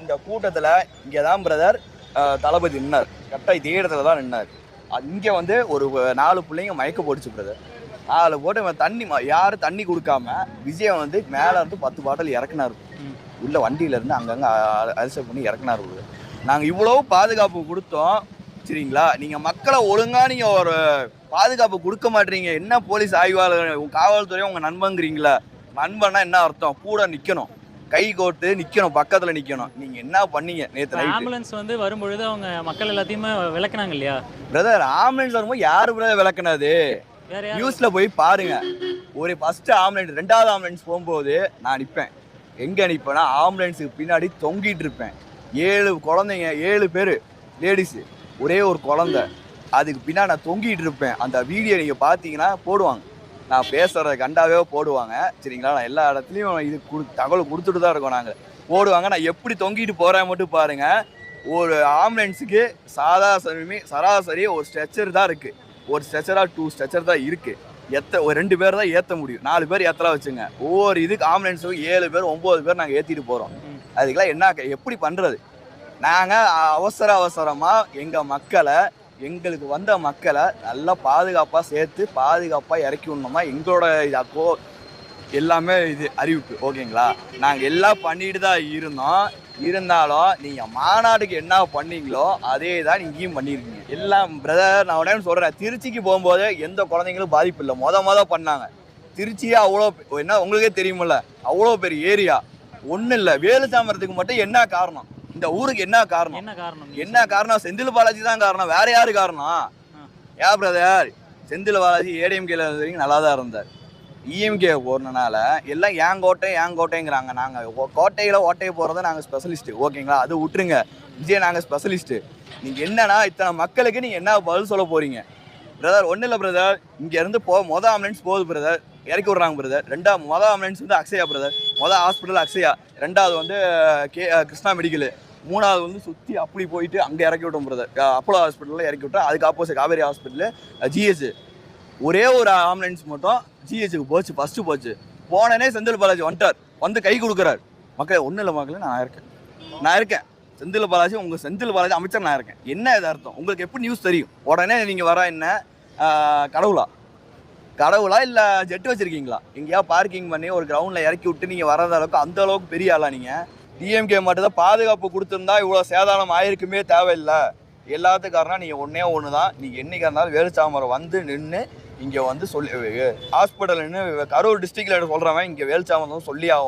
இந்த கூட்டத்தில் இங்கே தான் பிரதர் தளபதி நின்னார். கரெக்டாக இதே இடத்துல தான் நின்னார். இங்கே வந்து ஒரு 4 பிள்ளைங்க மயக்க போட்டுச்சு பிரதர். 4 போட்டு தண்ணி யாரும் தண்ணி கொடுக்காம விஜயம் வந்து மேலே இருந்து 10 பாட்டில் இறக்குனாரு. உள்ள வண்டியிலேருந்து அங்கங்கே அரிசை பண்ணி இறக்குனாரு பிரதர். நாங்கள் இவ்வளோ பாதுகாப்பு கொடுத்தோம் சரிங்களா. நீங்கள் மக்களை ஒழுங்காக நீங்கள் ஒரு பாதுகாப்பு கொடுக்க மாட்டீங்க. என்ன போலீஸ் ஆய்வாளர் காவல்துறையும் உங்கள் நண்பங்கிறீங்களா? நண்பன்னா என்ன அர்த்தம்? கூட நிற்கணும், கை கோட்டு நிற்கணும், பக்கத்தில் நிற்கணும். நீங்கள் என்ன பண்ணீங்க நேற்று நைட்? ஆம்புலன்ஸ் வந்து வரும்பொழுது அவங்க மக்கள் எல்லாத்தையுமே விளக்குனாங்க இல்லையா பிரதர்? ஆம்புலன்ஸ் வரும்போது யாரு பிரதர் விளக்குனது? நியூஸ்ல போய் பாருங்க. ஒரு ஃபர்ஸ்ட் ஆம்புலன்ஸ் 2வது ஆம்புலன்ஸ் போகும்போது நான் நிற்பேன். எங்க நிற்பேன்னா ஆம்புலன்ஸுக்கு பின்னாடி தொங்கிட்டு இருப்பேன். 7 குழந்தைங்க, 7 பேர் லேடிஸு, ஒரே ஒரு குழந்தை. அதுக்கு பின்னாடி நான் தொங்கிட்டு இருப்பேன். அந்த வீடியோ நீங்கள் பார்த்தீங்கன்னா போடுவாங்க. நான் பேசுகிறத கண்டாவே போடுவாங்க சரிங்களா. நான் எல்லா இடத்துலையும் இது தகவல் கொடுத்துட்டு தான் இருக்கோம். நாங்கள் போடுவாங்க. நான் எப்படி தொங்கிட்டு போகிறேன் மட்டும் பாருங்கள். ஒரு ஆம்புலன்ஸுக்கு சராசரி ஒரு ஸ்ட்ரெச்சர் தான் இருக்குது. ஒரு ஸ்ட்ரெச்சராக 2 ஸ்ட்ரெச்சர் தான் இருக்குது. ஒரு 2 பேர் தான் ஏற்ற முடியும். 4 பேர் ஏற்றலாம் வச்சுங்க. ஒவ்வொரு இதுக்கு ஆம்புலன்ஸுக்கு 7 பேர் 9 பேர் நாங்கள் ஏற்றிட்டு போகிறோம். அதுக்கெல்லாம் என்ன எப்படி பண்ணுறது? நாங்கள் அவசரமாக எங்கள் மக்களை, எங்களுக்கு வந்த மக்களை நல்லா பாதுகாப்பாக சேர்த்து பாதுகாப்பாக இறக்கி விடணுமா எங்களோட எல்லாமே இது அறிவிப்பு. ஓகேங்களா? நாங்கள் எல்லாம் பண்ணிட்டு தான் இருந்தாலும் நீங்கள் மாநாடுக்கு என்ன பண்ணீங்களோ அதே தான் இங்கேயும் பண்ணியிருக்கீங்க எல்லாம் பிரதர். நான் உடனே சொல்கிறேன், திருச்சிக்கு போகும்போது எந்த குழந்தைங்களும் பாதிப்பு இல்லை. மொதல் பண்ணாங்க. திருச்சியே அவ்வளோ என்ன உங்களுக்கே தெரியுமில்ல, அவ்வளோ பெரிய ஏரியா. ஒன்றும் இல்லை. வேலுச்சாமரத்துக்கு மட்டும் என்ன காரணம்? இந்த ஊருக்கு என்ன காரணம்? செந்தில் பாலாஜி தான் காரணம். வேற யாரு காரணம்? ஏன் பிரதர்? செந்தில் பாலாஜி ஏடிஎம்கேல வரைக்கும் நல்லா தான் இருந்தார். இஎம்கே போறதுனால எல்லாம் ஏன் கோட்டைங்கிறாங்க. நாங்கள் கோட்டையில் ஓட்டையை போகிறத நாங்கள் ஸ்பெஷலிஸ்ட்டு. ஓகேங்களா? அது விட்டுருங்க. விஜய் நாங்கள் ஸ்பெஷலிஸ்ட்டு. நீங்கள் என்னன்னா இத்தனை மக்களுக்கு நீங்கள் என்ன பதில் சொல்ல போகிறீங்க பிரதர்? ஒன்றும் இல்லை பிரதர். இங்கேருந்து மொதல் ஆம்புலன்ஸ் போகுது பிரதர், இறக்கி விட்றாங்க பிரதர். மொதல் ஆம்புலன்ஸ் வந்து அக்ஷயா பிரதர். மொதல் ஹாஸ்பிட்டல் அக்ஷயா, 2வது வந்து கிருஷ்ணா மெடிக்கலு, 3வது வந்து சுற்றி அப்படி போயிட்டு அங்கே இறக்கி விட்டோம் பிரதர். அப்போலோ ஹாஸ்பிட்டலில் இறக்கி விட்டோம். அதுக்கு ஆப்போசிட் காவேரி ஹாஸ்பிட்டலு ஜிஹெச். ஒரே ஒரு ஆம்புலன்ஸ் மட்டும் ஜிஹெச்சுக்கு போச்சு. ஃபஸ்ட்டு போச்சு. போனனே செந்தில் பாலாஜி வந்துட்டார். வந்து கை கொடுக்குறாரு. மக்களே ஒன்றும் இல்லை மக்களே, நான் இருக்கேன். செந்தில் பாலாஜி அமைச்சர் நான் இருக்கேன். என்ன இது அர்த்தம்? உங்களுக்கு எப்படி நியூஸ் தெரியும்? உடனே நீங்கள் வர என்ன கடவுளா இல்லை ஜெட்டு வச்சுருக்கீங்களா? எங்கேயா பார்க்கிங் பண்ணி ஒரு கிரவுண்டில் இறக்கி விட்டு நீங்கள் வர்ற அளவுக்கு அந்த அளவுக்கு பெரிய ஆளா நீங்கள்? டிஎம்கே மட்டும் தான் பாதுகாப்பு கொடுத்துருந்தா இவ்வளோ சேதாரம் ஆயிருக்குமே தேவையில்லை. எல்லாத்துக்கும் காரணம் நீங்கள் ஒன்று தான். நீங்கள் என்றைக்கு இருந்தாலும் வேலுச்சாமரம் வந்து நின்று இங்கே வந்து சொல்லி ஹாஸ்பிட்டல்னு கரூர் டிஸ்ட்ரிக்டில் சொல்கிறவன் இங்கே வேலுச்சாமரம் சொல்லி ஆகும்.